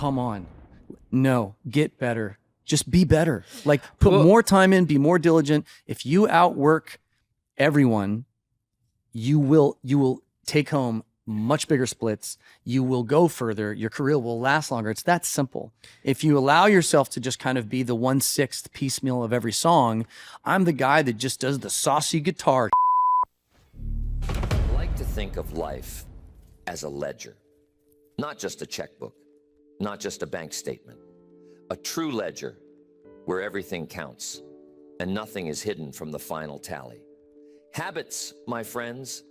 come on. No, get better. Just be better. Like put more time in, be more diligent. If you outwork everyone, you will take home much bigger splits. You will go further. Your career will last longer. It's that simple. If you allow yourself to just kind of be the 1/6 piecemeal of every song, I'm the guy that just does the saucy guitar. I like to think of life as a ledger, not just a checkbook, not just a bank statement, a true ledger where everything counts and nothing is hidden from the final tally. Habits, my friends,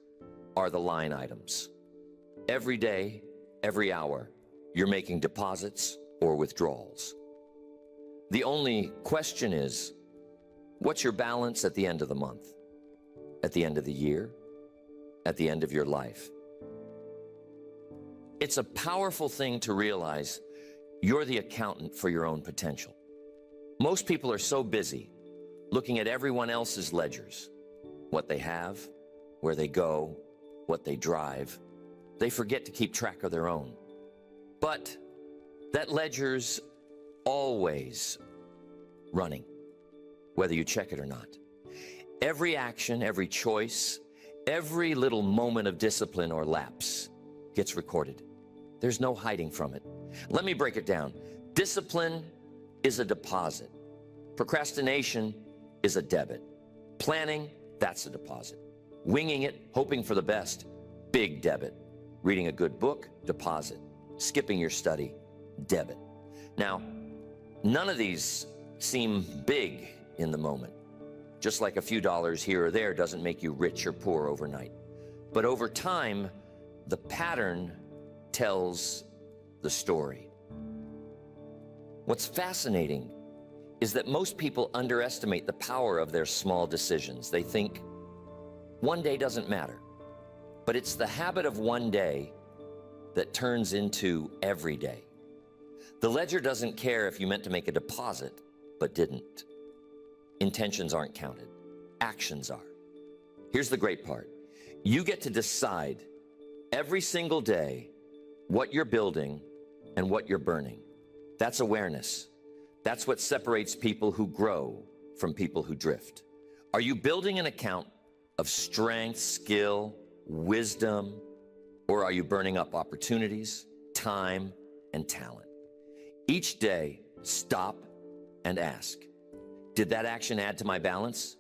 are the line items. Every day, every hour, you're making deposits or withdrawals. The only question is, what's your balance at the end of the month? At the end of the year? At the end of your life? It's a powerful thing to realize you're the accountant for your own potential. Most people are so busy looking at everyone else's ledgers, what they have, where they go, what they drive. They forget to keep track of their own. But that ledger's always running, whether you check it or not. Every action, every choice, every little moment of discipline or lapse gets recorded. There's no hiding from it. Let me break it down. Discipline is a deposit. Procrastination is a debit. Planning, that's a deposit. Winging it, hoping for the best, big debit. Reading a good book, deposit. Skipping your study, debit. Now, none of these seem big in the moment. Just like a few dollars here or there doesn't make you rich or poor overnight. But over time, the pattern tells the story. What's fascinating is that most people underestimate the power of their small decisions. They think one day doesn't matter, but it's the habit of one day that turns into every day. The ledger doesn't care if you meant to make a deposit, but didn't. Intentions aren't counted, actions are. Here's the great part. You get to decide every single day what you're building and what you're burning. That's awareness. That's what separates people who grow from people who drift. Are you building an account of strength, skill, wisdom, or are you burning up opportunities, time, and talent? Each day, stop and ask, did that action add to my balance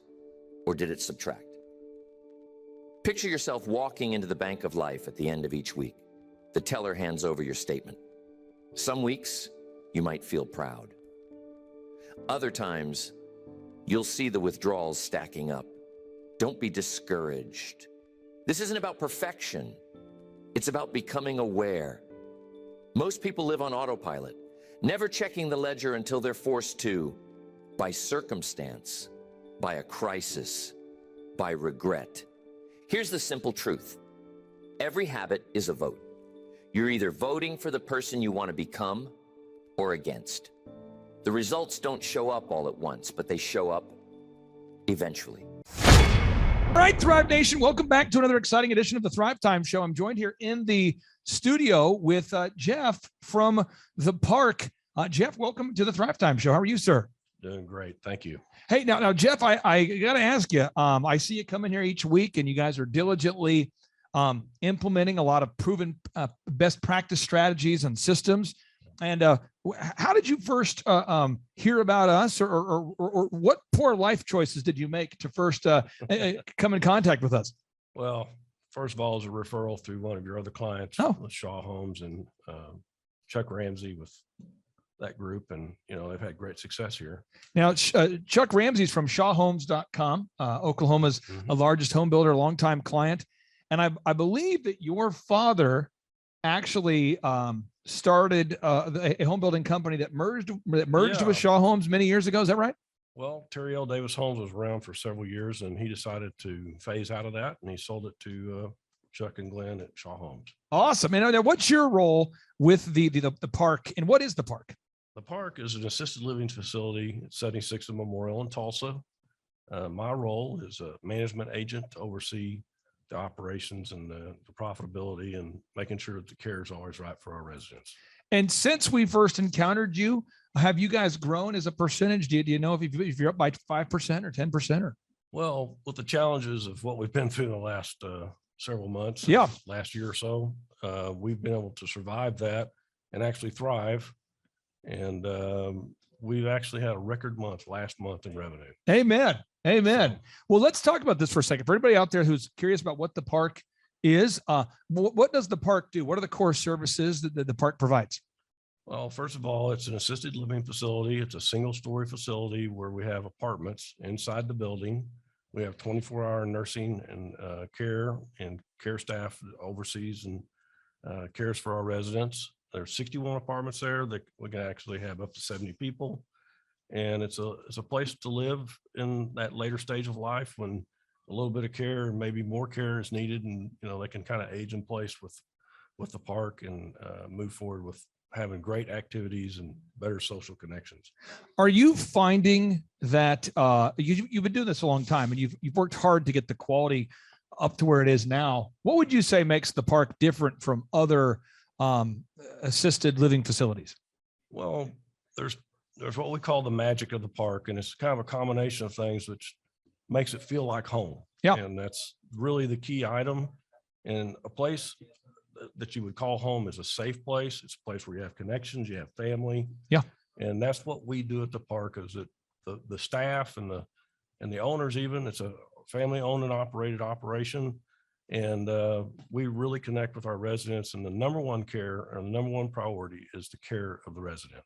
or did it subtract? Picture yourself walking into the bank of life at the end of each week. The teller hands over your statement. Some weeks, you might feel proud. Other times, you'll see the withdrawals stacking up. Don't be discouraged. This isn't about perfection. It's about becoming aware. Most people live on autopilot, never checking the ledger until they're forced to, by circumstance, by a crisis, by regret. Here's the simple truth. Every habit is a vote. You're either voting for the person you want to become or against. The results don't show up all at once, but they show up eventually. All right, Thrive Nation, welcome back to another exciting edition of the Thrivetime Show. I'm joined here in the studio with Jeff from the park. Jeff, welcome to the Thrivetime Show. How are you, sir? Doing great. Thank you. Hey, now, Jeff, I got to ask you, I see you coming here each week and you guys are diligently implementing a lot of proven best practice strategies and systems. And how did you first hear about us, or what poor life choices did you make to first come in contact with us? Well, first of all, as a referral through one of your other clients, with Shaw Homes and Chuck Ramsey with that group. And, you know, they've had great success here. Now, Chuck Ramsey's from shawhomes.com, Oklahoma's largest home builder, longtime client. And I believe that your father actually started a home building company that merged with Shaw Homes many years ago. Is that right? Well, Terry L. Davis Homes was around for several years, and he decided to phase out of that, and he sold it to Chuck and Glenn at Shaw Homes. Awesome. And now, what's your role with the park, and what is the park? The park is an assisted living facility at 76th and Memorial in Tulsa. My role is a management agent to oversee the operations and the profitability and making sure that the care is always right for our residents. And since we first encountered you, have you guys grown as a percentage? Do you know if you're up by 5% or 10% or? Well, with the challenges of what we've been through the last several months, last year or so, we've been able to survive that and actually thrive. And we've actually had a record month last month in revenue. Amen. Amen. Well, let's talk about this for a second. For everybody out there who's curious about what the park is, what does the park do? What are the core services that the park provides? Well, first of all, it's an assisted living facility. It's a single-story facility where we have apartments inside the building. We have 24-hour nursing and care staff that oversees and cares for our residents. There's 61 apartments there that we can actually have up to 70 people. And it's a place to live in that later stage of life when a little bit of care and maybe more care is needed, and they can kind of age in place with the park and move forward with having great activities and better social connections. Are you finding that you've been doing this a long time and you've worked hard to get the quality up to where it is now? What would you say makes the park different from other assisted living facilities? Well, there's what we call the magic of the park, and it's kind of a combination of things which makes it feel like home. Yeah. And that's really the key item. And a place that you would call home is a safe place. It's a place where you have connections, you have family. Yeah. And that's what we do at the park, is that the staff and the owners, even, it's a family owned and operated operation. And we really connect with our residents, and the number one care and the number one priority is the care of the resident.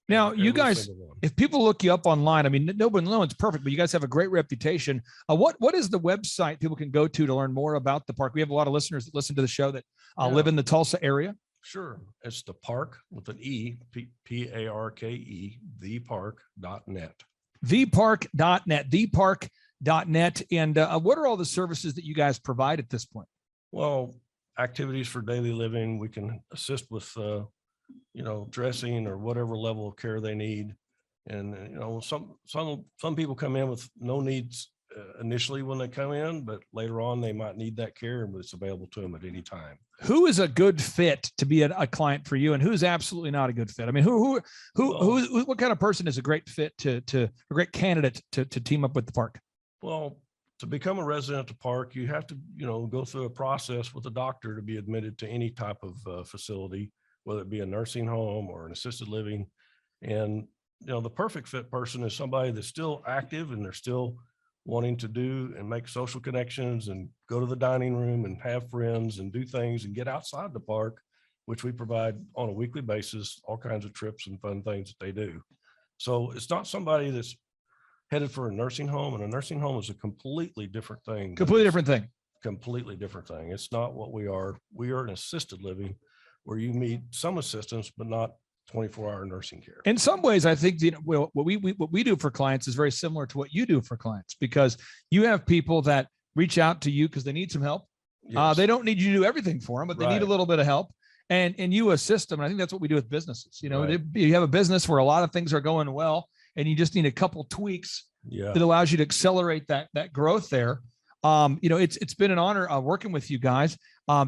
Now, you guys, if people look you up online, I mean, no one's perfect, but you guys have a great reputation. What is the website people can go to learn more about the park? We have a lot of listeners that listen to the show that live in the Tulsa area. Sure. It's the park with an E, P-A-R-K-E, thepark.net. Thepark.net, thepark.net. And what are all the services that you guys provide at this point? Well, activities for daily living. We can assist with dressing or whatever level of care they need. And, some people come in with no needs initially when they come in, but later on they might need that care, but it's available to them at any time. Who is a good fit to be a client for you, and who's absolutely not a good fit? I mean, what kind of person is a great fit to a great candidate to team up with the park? Well, to become a resident at the park, you have to, go through a process with a doctor to be admitted to any type of facility, whether it be a nursing home or an assisted living. And, the perfect fit person is somebody that's still active and they're still wanting to do and make social connections and go to the dining room and have friends and do things and get outside the park, which we provide on a weekly basis, all kinds of trips and fun things that they do. So it's not somebody that's headed for a nursing home, and a nursing home is a completely different thing. Completely different thing. Completely different thing. It's not what we are. We are an assisted living where you need some assistance, but not 24-hour nursing care. In some ways, I think what we do for clients is very similar to what you do for clients, because you have people that reach out to you because they need some help. Yes. They don't need you to do everything for them, but they need a little bit of help, and you assist them. And I think that's what we do with businesses. You have a business where a lot of things are going well, and you just need a couple tweaks that allows you to accelerate that growth there. It's been an honor working with you guys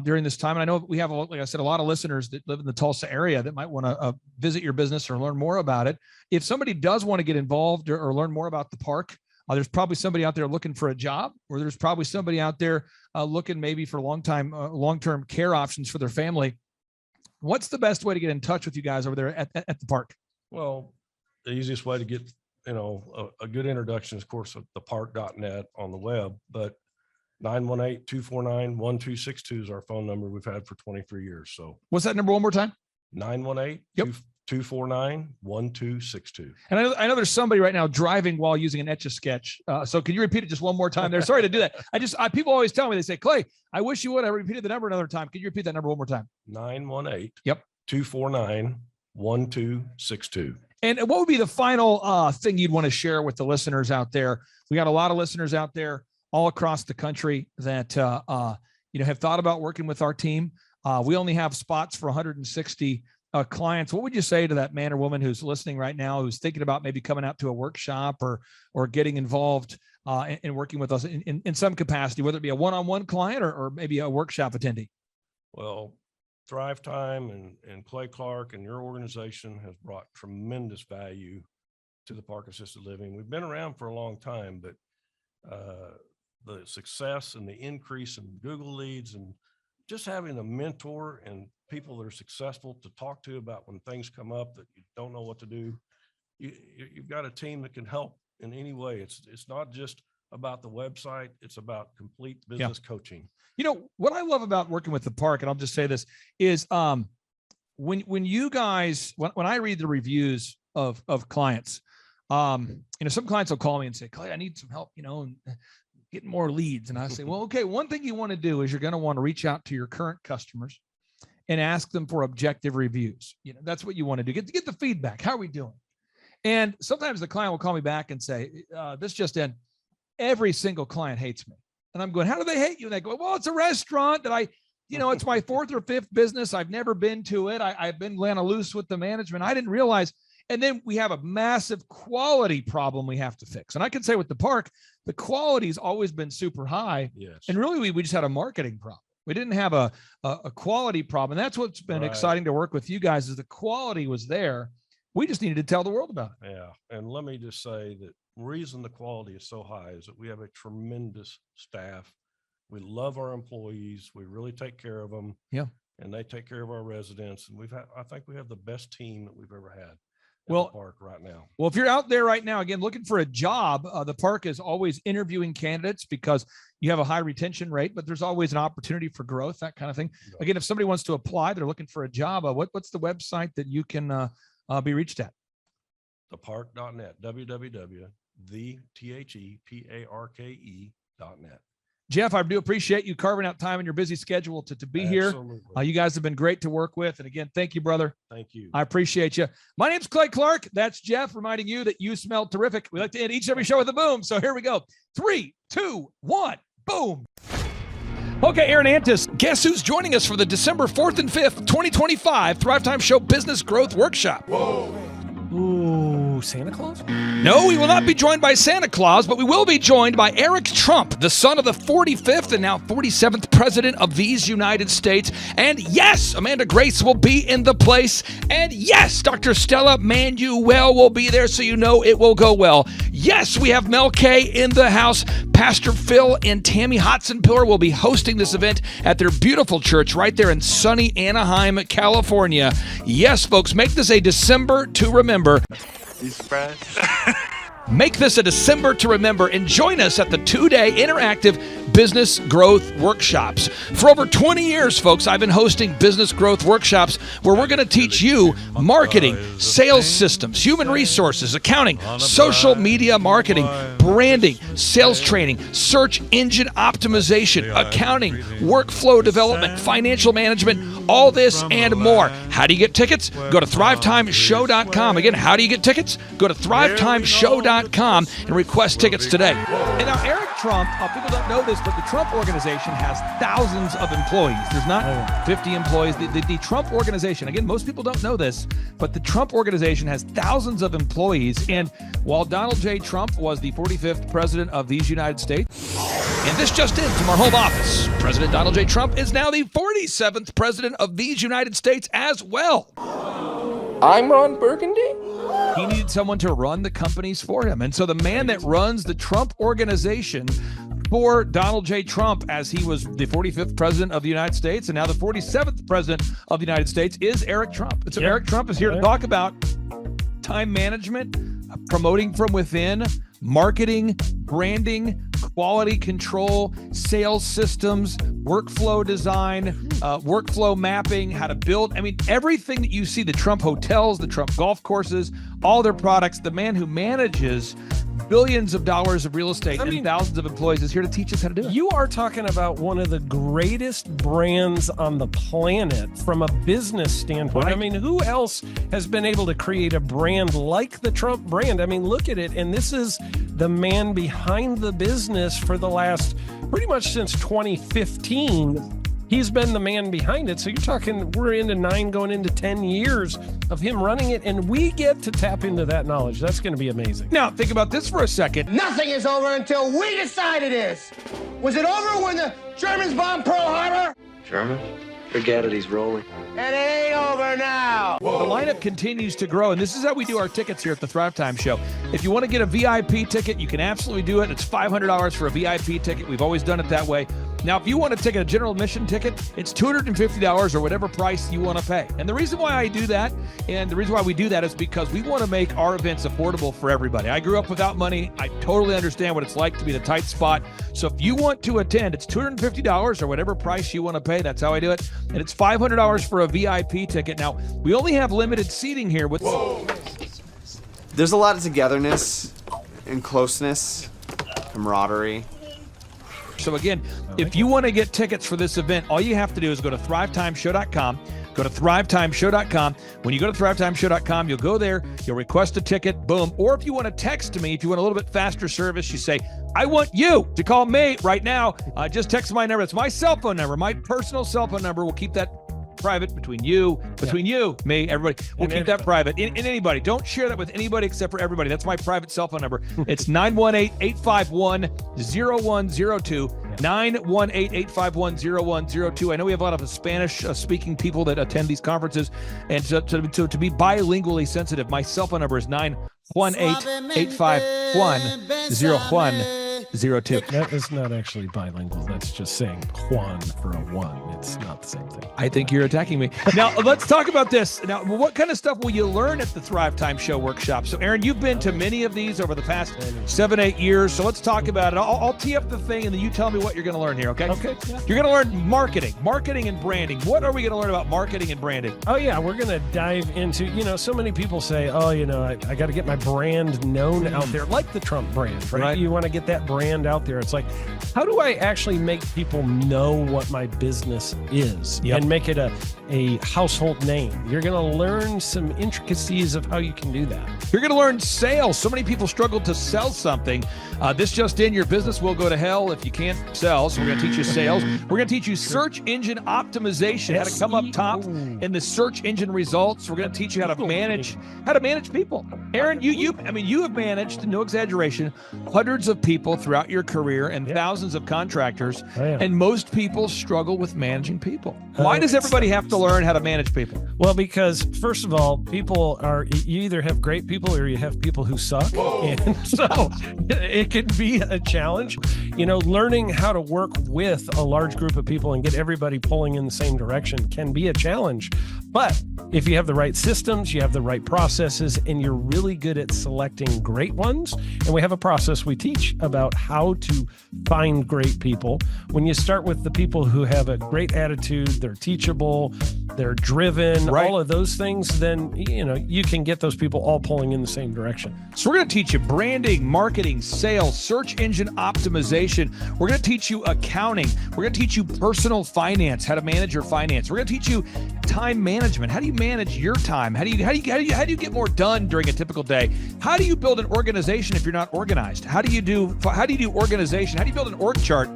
during this time. And I know we have, like I said, a lot of listeners that live in the Tulsa area that might want to visit your business or learn more about it. If somebody does want to get involved or learn more about the park, there's probably somebody out there looking for a job, or there's probably somebody out there looking maybe for long-term care options for their family. What's the best way to get in touch with you guys over there at the park? Well, the easiest way to get a good introduction is, of course, at thepark.net on the web, but 918-249-1262 is our phone number we've had for 23 years. So what's that number one more time? 918-249-1262. And I know there's somebody right now driving while using an Etch-a-Sketch. So can you repeat it just one more time there? Sorry to do that. People always tell me, they say, Clay, I wish you would have repeated the number another time. Can you repeat that number one more time? 918-249-1262. And what would be the final thing you'd want to share with the listeners out there? We got a lot of listeners out there all across the country that have thought about working with our team. We only have spots for 160 clients. What would you say to that man or woman who's listening right now, who's thinking about maybe coming out to a workshop or getting involved in working with us in some capacity, whether it be a one-on-one client or maybe a workshop attendee? Well, Thrivetime and Clay Clark and your organization has brought tremendous value to the Park Assisted Living. We've been around for a long time, but the success and the increase in Google leads and just having a mentor and people that are successful to talk to about when things come up that you don't know what to do. You've got a team that can help in any way. It's not just about the website. It's about complete business coaching. You know, what I love about working with the park, and I'll just say this, is when you guys, when I read the reviews of clients, some clients will call me and say, Clay, I need some help, and getting more leads. And I say, well, okay, one thing you want to do is you're going to want to reach out to your current customers and ask them for objective reviews. That's what you want to do. Get the feedback. How are we doing? And sometimes the client will call me back and say, this just in, every single client hates me. And I'm going, how do they hate you? And they go, well, it's a restaurant that it's my fourth or fifth business. I've never been to it. I've been Lana loose with the management. I didn't realize. And then we have a massive quality problem we have to fix. And I can say with the park, the quality's always been super high. Yes. And really, we just had a marketing problem. We didn't have a quality problem. And that's what's been exciting to work with you guys, is the quality was there. We just needed to tell the world about it. Yeah. And let me just say that the reason the quality is so high is that we have a tremendous staff. We love our employees. We really take care of them. Yeah. And they take care of our residents. And I think we have the best team that we've ever had. Well, the park right now. Well, if you're out there right now, again, looking for a job, the park is always interviewing candidates because you have a high retention rate, but there's always an opportunity for growth, that kind of thing. Yeah. Again, if somebody wants to apply, they're looking for a job. What's the website that you can be reached at? Thepark.net, www.theparke.net. Jeff, I do appreciate you carving out time in your busy schedule to be here. You guys have been great to work with. And again, thank you, brother. Thank you. I appreciate you. My name's Clay Clark. That's Jeff, reminding you that you smell terrific. We like to end each and every show with a boom. So here we go. 3, 2, 1, boom. Okay, Aaron Antis, guess who's joining us for the December 4th and 5th, 2025 Thrivetime Show Business Growth Workshop? Whoa. Ooh, Santa Claus? No, we will not be joined by Santa Claus, but we will be joined by Eric Trump, the son of the 45th and now 47th President of these United States. And yes, Amanda Grace will be in the place. And yes, Dr. Stella Manuel will be there, so you know it will go well. Yes, we have Mel K in the house. Pastor Phil and Tammy Hotson-Pillar will be hosting this event at their beautiful church right there in sunny Anaheim, California. Yes, folks, make this a December to remember. You surprised? Make this a December to remember and join us at the 2-day interactive business growth workshops. For over 20 years, folks, I've been hosting business growth workshops where we're going to teach you marketing, sales systems, human resources, accounting, social media marketing, branding, sales training, search engine optimization, accounting, workflow development, financial management, all this and more. How do you get tickets? Go to thrivetimeshow.com. Again, how do you get tickets? Go to thrivetimeshow.com and request tickets today. And now Eric Trump, people don't know this, but the Trump organization has thousands of employees. There's not 50 employees. The Trump organization, again, most people don't know this, but the Trump organization has thousands of employees. And while Donald J. Trump was the 45th president of these United States, and this just in from our home office, President Donald J. Trump is now the 47th president of these United States as well. I'm Ron Burgundy? He needed someone to run the companies for him. And so the man that runs the Trump organization for Donald J. Trump, as he was the 45th president of the United States and now the 47th president of the United States, is Eric Trump. And so Eric Trump is here to talk about time management, promoting from within, marketing, branding, quality control, sales systems, workflow design, workflow mapping, how to build. I mean, everything that you see, the Trump hotels, the Trump golf courses, all their products, the man who manages billions of dollars of real estate and thousands of employees is here to teach us how to do it. You are talking about one of the greatest brands on the planet from a business standpoint. Right. I mean, who else has been able to create a brand like the Trump brand? I mean, look at it. And this is the man behind the business for the last, pretty much since 2015. He's been the man behind it. So you're talking, we're into 9 going into 10 years of him running it, and we get to tap into that knowledge. That's going to be amazing. Now, think about this for a second. Nothing is over until we decide it is. Was it over when the Germans bombed Pearl Harbor? German? Forget it, he's rolling. The lineup continues to grow, and this is how we do our tickets here at the Thrivetime Show. If you want to get a VIP ticket, you can absolutely do it. It's $500 for a VIP ticket. We've always done it that way. Now, if you want to take a general admission ticket, it's $250 or whatever price you want to pay. And the reason why I do that, and the reason why we do that is because we want to make our events affordable for everybody. I grew up without money. I totally understand what it's like to be in a tight spot. So if you want to attend, it's $250 or whatever price you want to pay. That's how I do it. And it's $500 for a VIP ticket. Now, we only have limited seating here with... There's a lot of togetherness and closeness, camaraderie. So again, if you want to get tickets for this event, all you have to do is go to thrivetimeshow.com. Go to thrivetimeshow.com. When you go to thrivetimeshow.com, you'll go there, you'll request a ticket, boom. Or if you want to text me, if you want a little bit faster service, you say, I want you to call me right now. Just text my number. It's my cell phone number, my personal cell phone number. We'll keep that private between you, me, everybody. We'll keep that private. And anybody, don't share that with anybody except for everybody. That's my private cell phone number. It's 918-851-0102. 918-851-0102. I know we have a lot of Spanish-speaking people that attend these conferences, and to be bilingually sensitive, my cell phone number is 918-851-0102. That is not actually bilingual. That's just saying Juan for a one. It's not the same thing. I think you're attacking me. Now, let's talk about this. Now, what kind of stuff will you learn at the Thrivetime Show workshop? So, Aaron, you've been to many of these over the past 7-8 years. So let's talk about it. I'll tee up the thing, and then you tell me what you're going to learn here, okay? Okay. Yeah. You're going to learn marketing and branding. What are we going to learn about marketing and branding? Oh, yeah. We're going to dive into, so many people say, I got to get my brand known out there, like the Trump brand, right? You want to get that brand out there. It's like, how do I actually make people know what my business is and make it a household name? You're going to learn some intricacies of how you can do that. You're going to learn sales. So many people struggle to sell something. This just in, your business will go to hell if you can't sell. So we're going to teach you sales. We're going to teach you search engine optimization, how to come up top in the search engine results. We're going to teach you how to manage people. Aaron, you have managed, no exaggeration, hundreds of people throughout your career and thousands of contractors. And most people struggle with managing people. Why does everybody have to learn how to manage people? Well, because first of all, you either have great people or you have people who suck. And so it can be a challenge. Learning how to work with a large group of people and get everybody pulling in the same direction can be a challenge. But if you have the right systems, you have the right processes, and you're really good at selecting great ones, and we have a process we teach about how to find great people. When you start with the people who have a great attitude, they're teachable, they're driven, all of those things, then, you can get those people all pulling in the same direction. So we're going to teach you branding, marketing, sales, search engine optimization. We're going to teach you accounting. We're going to teach you personal finance, how to manage your finance. We're going to teach you time management. How do you manage your time? How do you get more done during a typical day? How do you build an organization if you're not organized? How do you do organization? How do you build an org chart?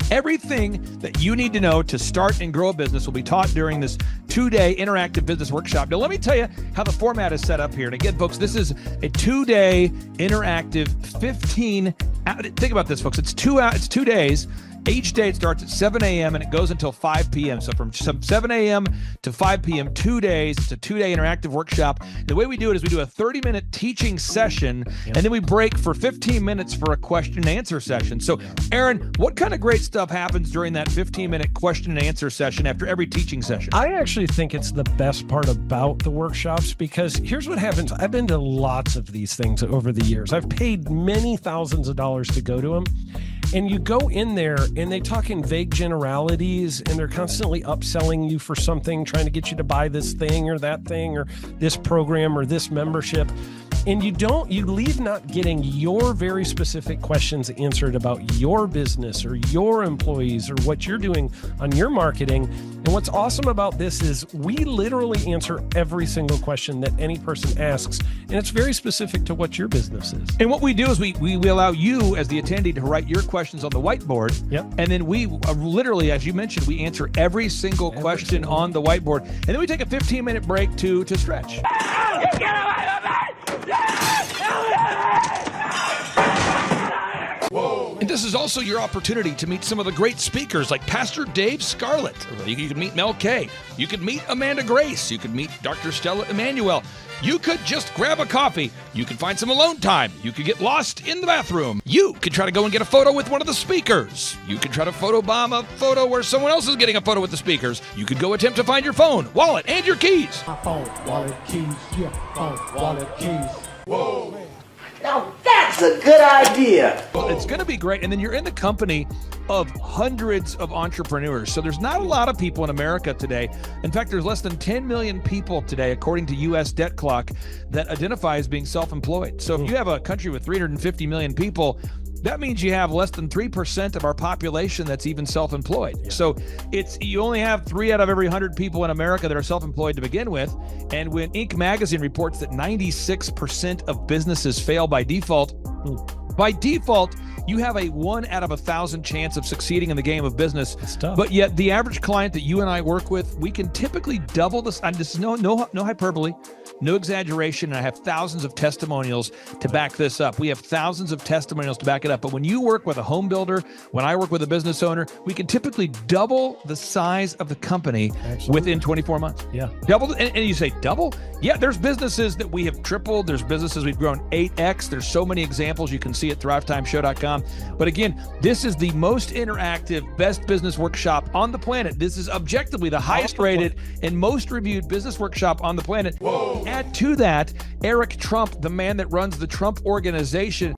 Everything that you need to know to start and grow a business will be taught during this 2-day interactive business workshop. Now, let me tell you how the format is set up here. And again, folks, this is a 2-day interactive 15. Think about this, folks. It's 2 days. Each day it starts at 7 a.m. and it goes until 5 p.m. So from 7 a.m. to 5 p.m., 2 days. It's a 2-day interactive workshop. The way we do it is we do a 30-minute teaching session, and then we break for 15 minutes for a question and answer session. So, Aaron, what kind of great stuff happens during that 15-minute question and answer session after every teaching session? I actually think it's the best part about the workshops, because here's what happens. I've been to lots of these things over the years. I've paid many thousands of dollars to go to them. And you go in there and they talk in vague generalities, and they're constantly upselling you for something, trying to get you to buy this thing or that thing or this program or this membership. And you leave not getting your very specific questions answered about your business or your employees or what you're doing on your marketing. And what's awesome about this is we literally answer every single question that any person asks, and it's very specific to what your business is. And what we do is we allow you as the attendee to write your questions on the whiteboard. And then we literally, as you mentioned, we answer every single question on the whiteboard. And then we take a 15-minute break to stretch. this is also your opportunity to meet some of the great speakers like Pastor Dave Scarlett. You can meet Mel Kay. You could meet Amanda Grace. You could meet Dr. Stella Emmanuel. You could just grab a coffee. You could find some alone time. You could get lost in the bathroom. You could try to go and get a photo with one of the speakers. You could try to photobomb a photo where someone else is getting a photo with the speakers. You could go attempt to find your phone, wallet, and your keys. My phone, wallet, keys, yeah, phone, wallet, keys. Whoa. Now that's a good idea. Well, it's going to be great. And then you're in the company of hundreds of entrepreneurs. So there's not a lot of people in America today. In fact, there's less than 10 million people today, according to U.S. Debt Clock, that identify as being self-employed. So if you have a country with 350 million people, that means you have less than 3% of our population that's even self-employed. Yeah. So you only have 3 out of every 100 people in America that are self-employed to begin with. And when Inc. magazine reports that 96% of businesses fail by default, you have a 1 out of 1,000 chance of succeeding in the game of business. It's tough. But yet the average client that you and I work with, we can typically double this. And this is no hyperbole, no exaggeration. And I have thousands of testimonials to back this up. We have thousands of testimonials to back it up. But when you work with a home builder, when I work with a business owner, we can typically double the size of the company within 24 months. Yeah. Double. And you say double? Yeah, there's businesses that we have tripled. There's businesses we've grown 8x. There's so many examples you can see at thrivetimeshow.com. But again, this is the most interactive, best business workshop on the planet. This is objectively the highest rated and most reviewed business workshop on the planet. Whoa. Add to that, Eric Trump, the man that runs the Trump Organization.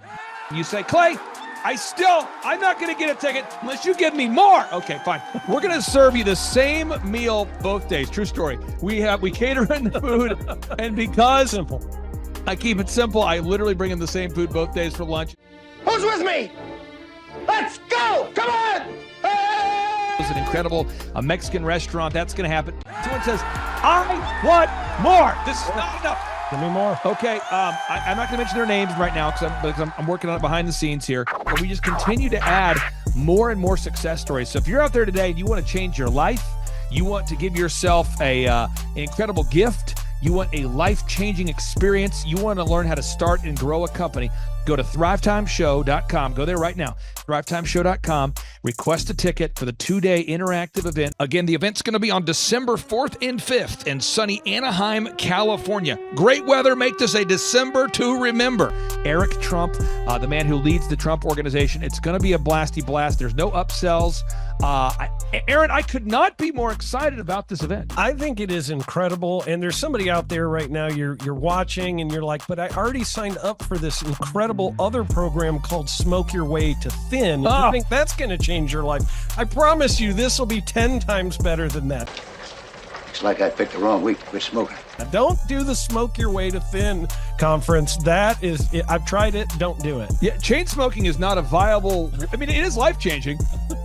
You say, Clay, I'm not going to get a ticket unless you give me more. Okay, fine. We're going to serve you the same meal both days. True story. We cater in the food, and because I keep it simple, I literally bring in the same food both days for lunch. Who's with me? Let's go! Come on! Hey! It's an incredible Mexican restaurant. That's going to happen. Someone says, I want more. This is not enough. Give me more. Okay, I'm not going to mention their names right now because I'm working on it behind the scenes here. But we just continue to add more and more success stories. So if you're out there today and you want to change your life, you want to give yourself an incredible gift, you want a life-changing experience, you want to learn how to start and grow a company, go to thrivetimeshow.com. Go there right now, thrivetimeshow.com. Request a ticket for the 2-day interactive event. Again, the event's going to be on December 4th and 5th in sunny Anaheim, California. Great weather. Make this a December to remember. Eric Trump, the man who leads the Trump Organization. It's going to be a blasty blast. There's no upsells. Aaron, I could not be more excited about this event. I think it is incredible. And there's somebody out there right now, you're watching and you're like, but I already signed up for this incredible other program called Smoke Your Way to Thin. I think that's going to change your life. I promise you this will be 10 times better than that. Looks like I picked the wrong week to quit smoking. Now, don't do the Smoke Your Way to Thin conference. That is, I've tried it. Don't do it. Yeah, chain smoking is not a viable. I mean, it is life-changing.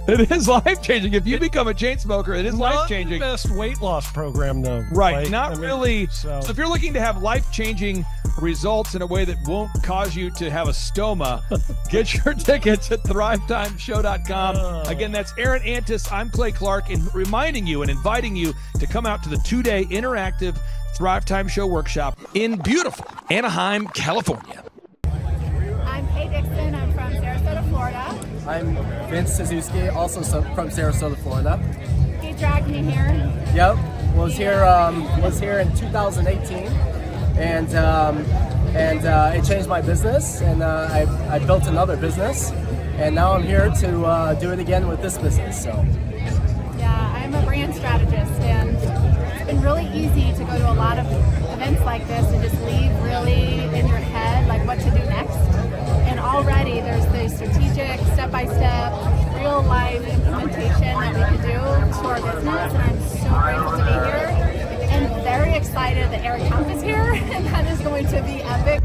It is life-changing. If you become a chain smoker, it is life-changing. Not the best weight loss program, though. Right. Really. So if you're looking to have life-changing results in a way that won't cause you to have a stoma, get your tickets at thrivetimeshow.com. Again, that's Aaron Antis. I'm Clay Clark, and reminding you and inviting you to come out to the 2-day interactive Thrive Time Show workshop in beautiful Anaheim, California. I'm Kay Dixon. I'm from Sarasota, Florida. I'm Vince Suzuki, also from Sarasota, Florida. He dragged me here. Yep, was here in 2018, and it changed my business, and I built another business, and now I'm here to do it again with this business. So. Yeah, I'm a brand strategist, and it's been really easy to go to a lot of events like this and just leave really in your head like what to do next. And already there's the strategic, step-by-step, real-life implementation that we can do to our business. And I'm so grateful to be here and very excited that Eric Trump is here, and that is going to be epic.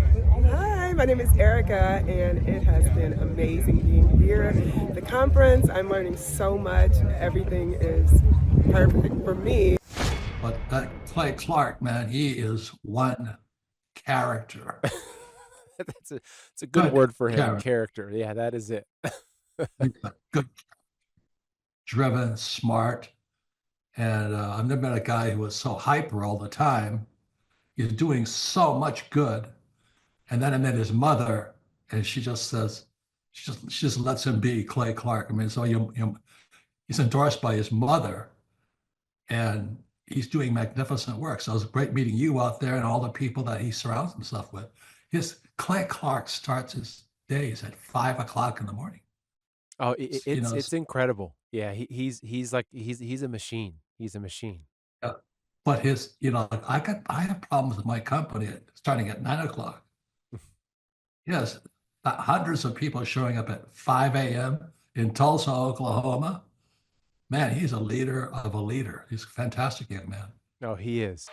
Hi, my name is Erica, and it has been amazing being here. The conference, I'm learning so much. Everything is perfect for me. But that Clay Clark, man, he is one character. It's a good word for him. Character. Yeah, that is it. Good, driven, smart. And I've never met a guy who was so hyper all the time. He's doing so much good. And then I met his mother, and she just says, she just lets him be Clay Clark. I mean, so he's endorsed by his mother, and he's doing magnificent work. So it was great meeting you out there and all the people that he surrounds himself with. Clay Clark starts his days at 5 o'clock in the morning. Oh, it's incredible. Yeah, he's a machine. He's a machine. Yeah. But I have problems with my company starting at 9 o'clock. Yes, hundreds of people showing up at 5 a.m. in Tulsa, Oklahoma. Man, he's a leader of a leader. He's a fantastic young man. No, he is.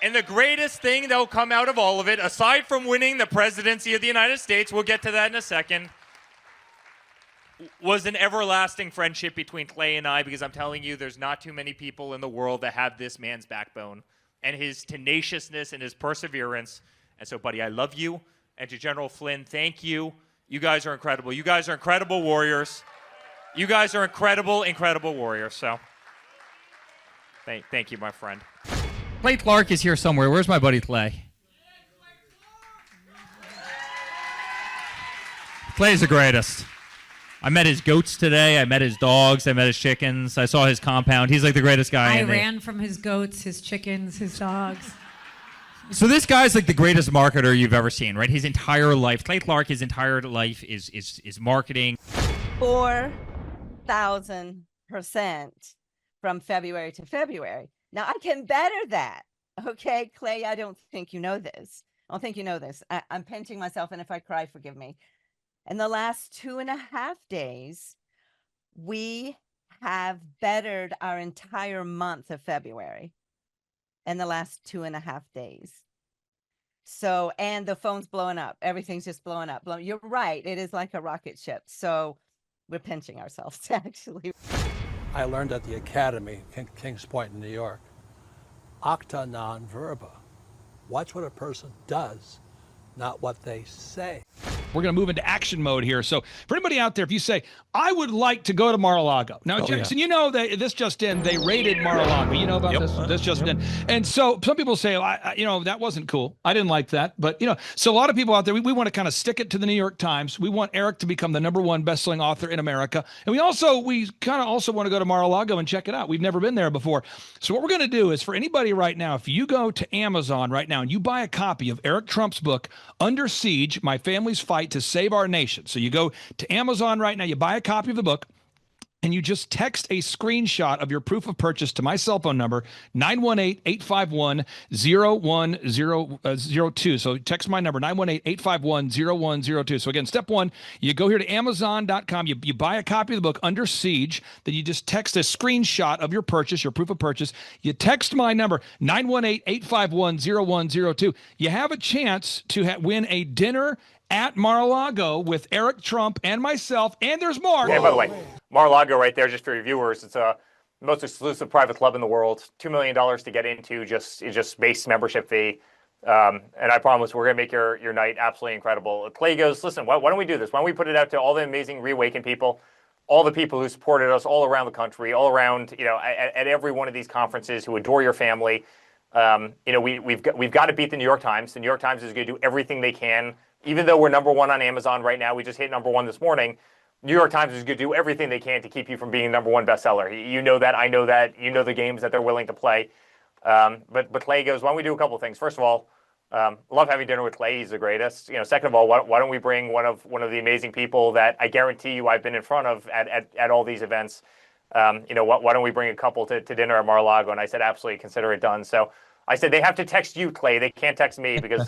And the greatest thing that'll come out of all of it, aside from winning the presidency of the United States, we'll get to that in a second, was an everlasting friendship between Clay and I, because I'm telling you, there's not too many people in the world that have this man's backbone and his tenaciousness and his perseverance. And so, buddy, I love you. And to General Flynn, thank you. You guys are incredible. You guys are incredible warriors. You guys are incredible, incredible warriors. So thank you, my friend. Clay Clark is here somewhere. Where's my buddy Clay? Clay's the greatest. I met his goats today. I met his dogs. I met his chickens. I saw his compound. He's like the greatest guy. I ran from his goats, his chickens, his dogs. So this guy's like the greatest marketer you've ever seen, right? His entire life, Clay Clark, his entire life is marketing. 4,000% from February to February. Now I can better that. Okay, Clay, I don't think you know this. I don't think you know this. I'm pinching myself, and if I cry, forgive me. In the last 2.5 days, we have bettered our entire month of February in the last 2.5 days. So, and the phone's blowing up. Everything's just blowing up. You're right. It is like a rocket ship. So we're pinching ourselves, actually. I learned at the Academy, Kings Point in New York, acta non verba. Watch what a person does, not what they say. We're going to move into action mode here. So for anybody out there, if you say, I would like to go to Mar-a-Lago. Now, Jackson, you know that this just in, they raided Mar-a-Lago. You know about this? This just in. And so some people say, that wasn't cool. I didn't like that. But, so a lot of people out there, we want to kind of stick it to the New York Times. We want Eric to become the #1 best-selling author in America. And we kind of also want to go to Mar-a-Lago and check it out. We've never been there before. So what we're going to do is for anybody right now, if you go to Amazon right now and you buy a copy of Eric Trump's book, Under Siege, My Family's Fight to Save Our Nation. So you go to Amazon right now, you buy a copy of the book, and you just text a screenshot of your proof of purchase to my cell phone number, 918-851-0102. So text my number, 918-851-0102. So again, step one, you go here to Amazon.com, you buy a copy of the book, Under Siege, then you just text a screenshot of your purchase, your proof of purchase. You text my number, 918-851-0102. You have a chance to win a dinner at Mar-a-Lago with Eric Trump and myself, and there's more. And by the way, Mar-a-Lago right there, just for your viewers, it's a most exclusive private club in the world. $2 million to get into, just base membership fee. And I promise we're going to make your night absolutely incredible. Clay goes, listen, why don't we do this? Why don't we put it out to all the amazing Reawaken people, all the people who supported us all around the country, all around, at every one of these conferences, who adore your family. We've got to beat the New York Times. The New York Times is going to do everything they can. Even though we're #1 on Amazon right now, we just hit #1 this morning. New York Times is going to do everything they can to keep you from being #1 bestseller. You know that, I know that, you know the games that they're willing to play. But Clay goes, why don't we do a couple of things? First of all, love having dinner with Clay. He's the greatest. Second of all, why don't we bring one of the amazing people that I guarantee you I've been in front of at all these events. Why don't we bring a couple to dinner at Mar-a-Lago? And I said, absolutely, consider it done. So I said, they have to text you, Clay. They can't text me because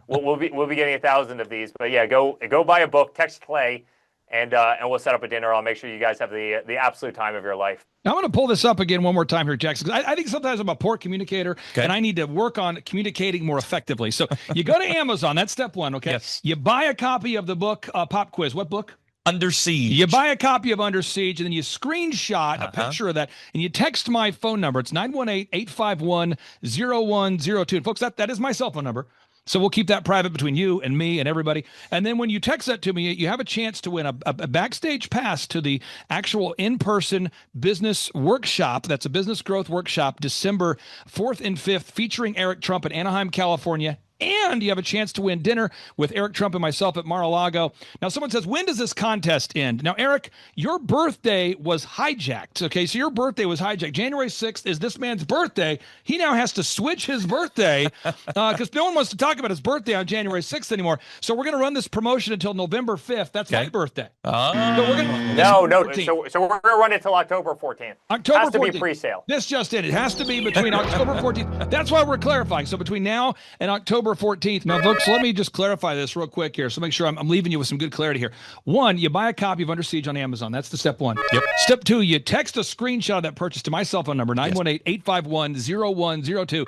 we'll be getting 1,000 of these. But yeah, go buy a book, text Clay, and we'll set up a dinner. I'll make sure you guys have the absolute time of your life. Now, I'm going to pull this up again one more time here, Jackson, because I think sometimes I'm a poor communicator, and I need to work on communicating more effectively. So you go to Amazon. That's step one, okay? Yes. You buy a copy of the book, Pop Quiz. What book? Under Siege. You buy a copy of Under Siege, and then you screenshot a picture of that, and you text my phone number. It's 918-851-0102. And folks, that is my cell phone number. So we'll keep that private between you and me and everybody. And then when you text that to me, you have a chance to win a backstage pass to the actual in-person business workshop. That's a business growth workshop, December 4th and 5th, featuring Eric Trump in Anaheim, California. and you have a chance to win dinner with Eric Trump and myself at Mar-a-Lago. Now, someone says, when does this contest end? Now, Eric, your birthday was hijacked. Okay, so your birthday was hijacked. January 6th is this man's birthday. He now has to switch his birthday because no one wants to talk about his birthday on January 6th anymore. So we're going to run this promotion until November 5th. That's my birthday. So we're gonna, no. So we're going to run it till October 14th. October has to 14th. Be pre-sale. This just in. It has to be between October 14th. That's why we're clarifying. So between now and October 14th. Now, folks, let me just clarify this real quick here. So make sure I'm leaving you with some good clarity here. One, you buy a copy of Under Siege on Amazon. That's the step one. Yep. Step two, you text a screenshot of that purchase to my cell phone number, 918-851-0102.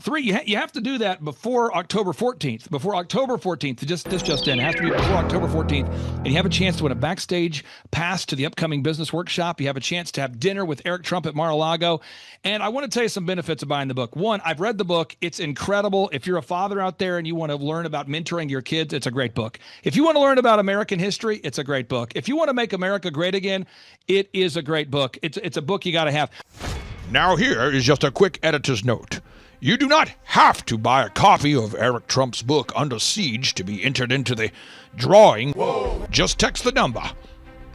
Three, you have to do that before October 14th. Before October 14th. This just in. It has to be before October 14th. And you have a chance to win a backstage pass to the upcoming business workshop. You have a chance to have dinner with Eric Trump at Mar-a-Lago. And I want to tell you some benefits of buying the book. One, I've read the book. It's incredible. If you're a father out there and you want to learn about mentoring your kids, it's a great book. If you want to learn about American history, it's a great book. If you want to make America great again, it is a great book. It's a book you got to have. Now here is just a quick editor's note. You do not have to buy a copy of Eric Trump's book Under Siege to be entered into the drawing. Whoa. Just text the number.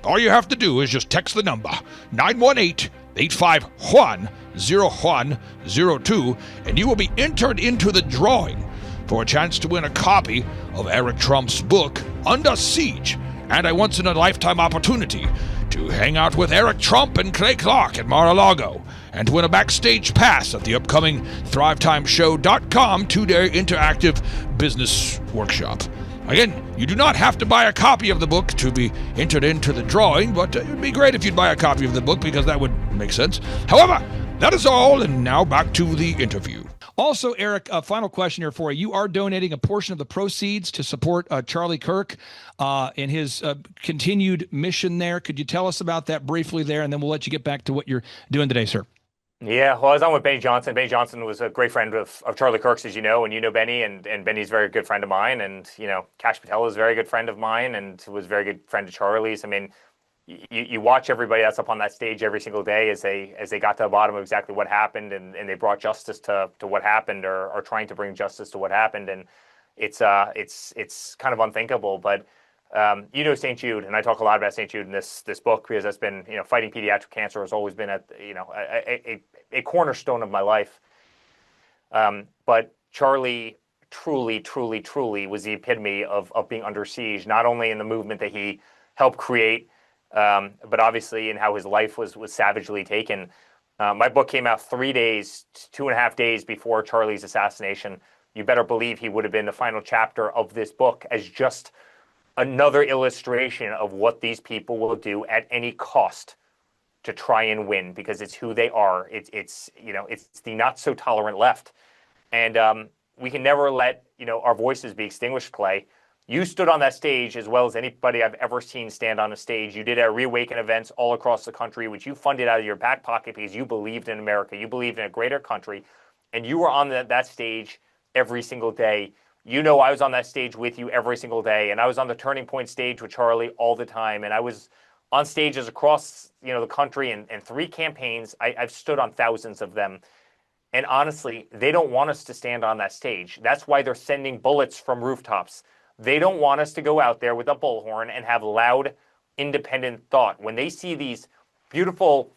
All you have to do is just text the number 918-851-0102 and you will be entered into the drawing for a chance to win a copy of Eric Trump's book Under Siege and a once-in-a-lifetime opportunity to hang out with Eric Trump and Clay Clark at Mar-a-Lago and to win a backstage pass at the upcoming ThriveTimeShow.com 2-day interactive business workshop. Again, you do not have to buy a copy of the book to be entered into the drawing, but it would be great if you'd buy a copy of the book because that would make sense. However, that is all, and now back to the interview. Also, Eric, a final question here for you. You are donating a portion of the proceeds to support Charlie Kirk in his continued mission there. Could you tell us about that briefly there, and then we'll let you get back to what you're doing today, sir? Yeah, well, I was on with Benny Johnson. Benny Johnson was a great friend of Charlie Kirk's, as you know, and you know Benny, and Benny's a very good friend of mine, and, you know, Kash Patel is a very good friend of mine and was a very good friend of Charlie's. I mean, you watch everybody that's up on that stage every single day as they got to the bottom of exactly what happened, and they brought justice to what happened, or are trying to bring justice to what happened, and it's kind of unthinkable. But you know St. Jude, and I talk a lot about St. Jude in this book because that's been, you know, fighting pediatric cancer has always been a cornerstone of my life. But Charlie truly was the epitome of being under siege, not only in the movement that he helped create, but obviously in how his life was savagely taken. My book came out 2.5 days before Charlie's assassination. You better believe he would have been the final chapter of this book as just another illustration of what these people will do at any cost to try and win, because it's who they are. It's the not so tolerant left. And we can never let, you know, our voices be extinguished, Clay. You stood on that stage as well as anybody I've ever seen stand on a stage. You did our Reawaken events all across the country, which you funded out of your back pocket because you believed in America. You believed in a greater country. And you were on that stage every single day. You know, I was on that stage with you every single day. And I was on the Turning Point stage with Charlie all the time. And I was on stages across, you know, the country and 3 campaigns. I've stood on thousands of them. And honestly, they don't want us to stand on that stage. That's why they're sending bullets from rooftops. They don't want us to go out there with a bullhorn and have loud, independent thought. When they see these beautiful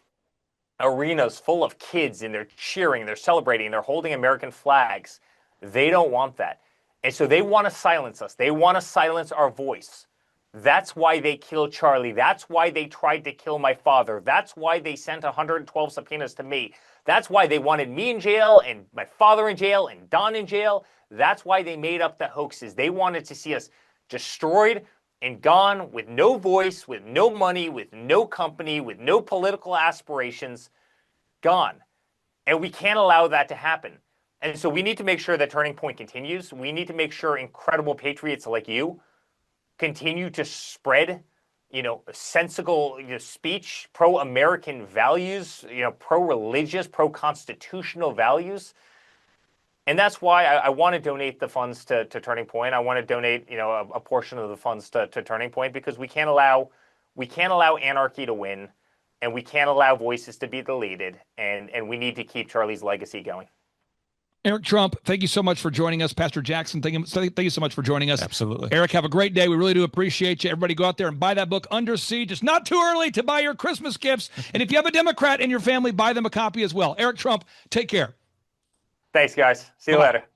arenas full of kids and they're cheering, they're celebrating, they're holding American flags, they don't want that. And so they want to silence us. They want to silence our voice. That's why they killed Charlie. That's why they tried to kill my father. That's why they sent 112 subpoenas to me. That's why they wanted me in jail and my father in jail and Don in jail. That's why they made up the hoaxes. They wanted to see us destroyed and gone with no voice, with no money, with no company, with no political aspirations, gone. And we can't allow that to happen. And so we need to make sure that Turning Point continues. We need to make sure incredible patriots like you continue to spread, you know, sensible, you know, speech, pro-American values, you know, pro-religious, pro-constitutional values. And that's why I want to donate the funds to Turning Point. I want to donate, you know, a portion of the funds to Turning Point, because we can't allow anarchy to win, and we can't allow voices to be deleted, and we need to keep Charlie's legacy going. Eric Trump, thank you so much for joining us. Pastor Jackson, thank you so much for joining us. Absolutely. Eric, have a great day. We really do appreciate you. Everybody go out there and buy that book, Under Siege. It's not too early to buy your Christmas gifts. And if you have a Democrat in your family, buy them a copy as well. Eric Trump, take care. Thanks, guys. See you later.